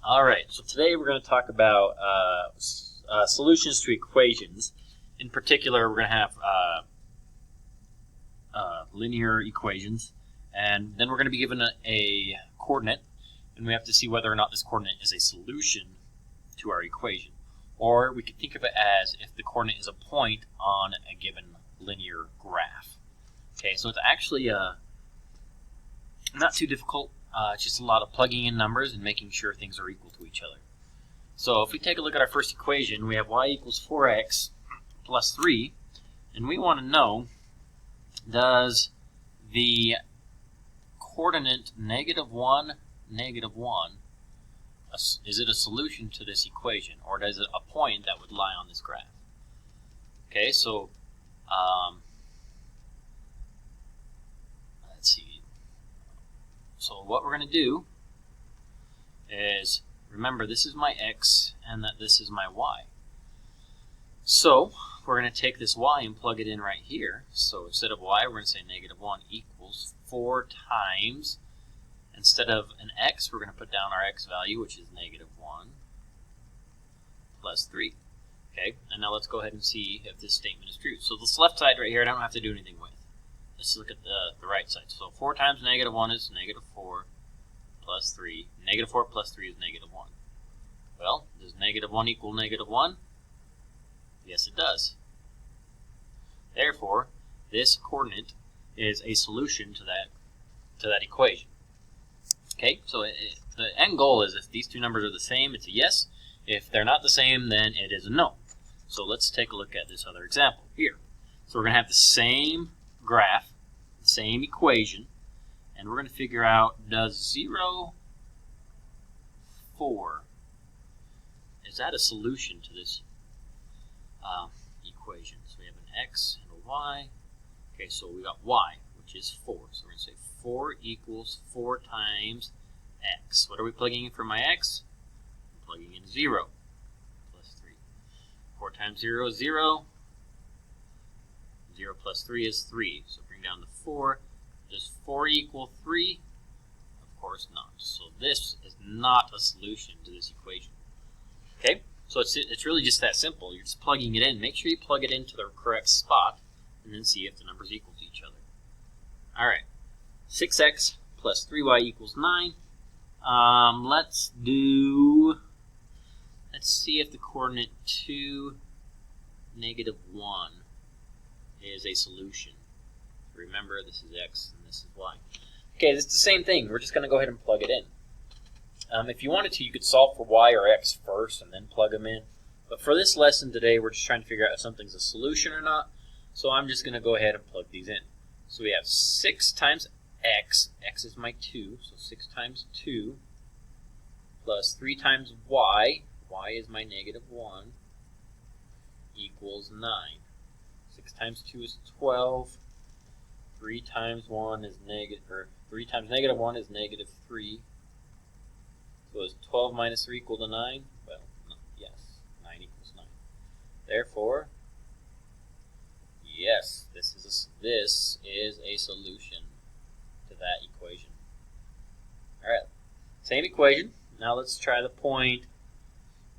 Alright, so today we're going to talk about solutions to equations. In particular, we're going to have linear equations, and then we're going to be given a coordinate, and we have to see whether or not this coordinate is a solution to our equation. Or we could think of it as if the coordinate is a point on a given linear graph. Okay, so it's actually not too difficult. It's just a lot of plugging in numbers and making sure things are equal to each other. So if we take a look at our first equation, we have y equals 4x plus 3, and we want to know, does the coordinate -1, -1, is it a solution to this equation, or is it a point that would lie on this graph? Okay, so let's see. So what we're going to do is, remember, this is my x and that this is my y. So we're going to take this y and plug it in right here. So instead of y, we're going to say -1 equals 4 times, instead of an x, we're going to put down our x value, which is -1 plus 3. Okay, and now let's go ahead and see if this statement is true. So this left side right here, I don't have to do anything with. Let's look at the right side. So 4 times -1 is -4 plus 3. -4 plus 3 is -1. Well, does -1 equal -1? Yes, it does. Therefore, this coordinate is a solution to that equation. Okay, so the end goal is if these two numbers are the same, it's a yes. If they're not the same, then it is a no. So let's take a look at this other example here. So we're going to have the same graph, the same equation, and we're going to figure out, does 0, 4, is that a solution to this equation? So we have an x and a y. Okay, so we got y, which is 4. So we're going to say 4 equals 4 times x. What are we plugging in for my x? I'm plugging in 0 plus 3. 4 times 0 is 0. 0 plus 3 is 3. So bring down the 4. Does 4 equal 3? Of course not. So this is not a solution to this equation. Okay, so it's really just that simple. You're just plugging it in. Make sure you plug it into the correct spot, and then see if the numbers equal to each other. All right, 6x plus 3y equals 9. Let's see if the coordinate 2, -1 is a solution. Remember, this is x and this is y. Okay, it's the same thing. We're just going to go ahead and plug it in. If you wanted to, you could solve for y or x first and then plug them in. But for this lesson today, we're just trying to figure out if something's a solution or not. So I'm just going to go ahead and plug these in. So we have 6 times x. X is my 2, so 6 times 2 plus 3 times y. Y is my -1 equals 9. 6 times 2 is 12. 3 times 1 is -3 times -1 is -3. So is 12 minus 3 equal to 9? Well, no, yes, 9 equals 9. Therefore, yes, this is a solution to that equation. All right, same equation. Now let's try the point.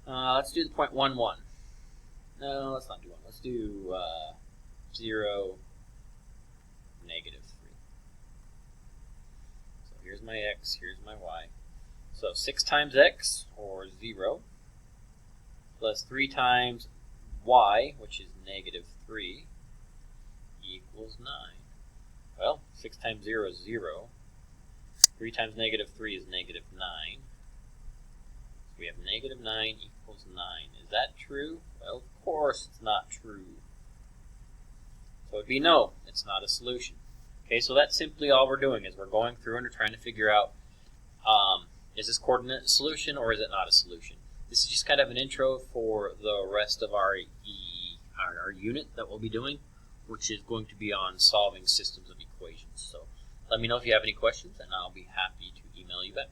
Let's do the point 1, 1. No, let's not do 1. Let's do 0, -3. So here's my x, here's my y. So 6 times x, or 0, plus 3 times y, which is -3, equals 9. Well, 6 times 0 is 0. 3 times -3 is -9. So we have -9 equals 9. Is that true? Well, of course it's not true. So it would be no, it's not a solution. Okay, so that's simply all we're doing, is we're going through and we're trying to figure out, is this coordinate a solution or is it not a solution? This is just kind of an intro for the rest of our unit that we'll be doing, which is going to be on solving systems of equations. So let me know if you have any questions, and I'll be happy to email you back.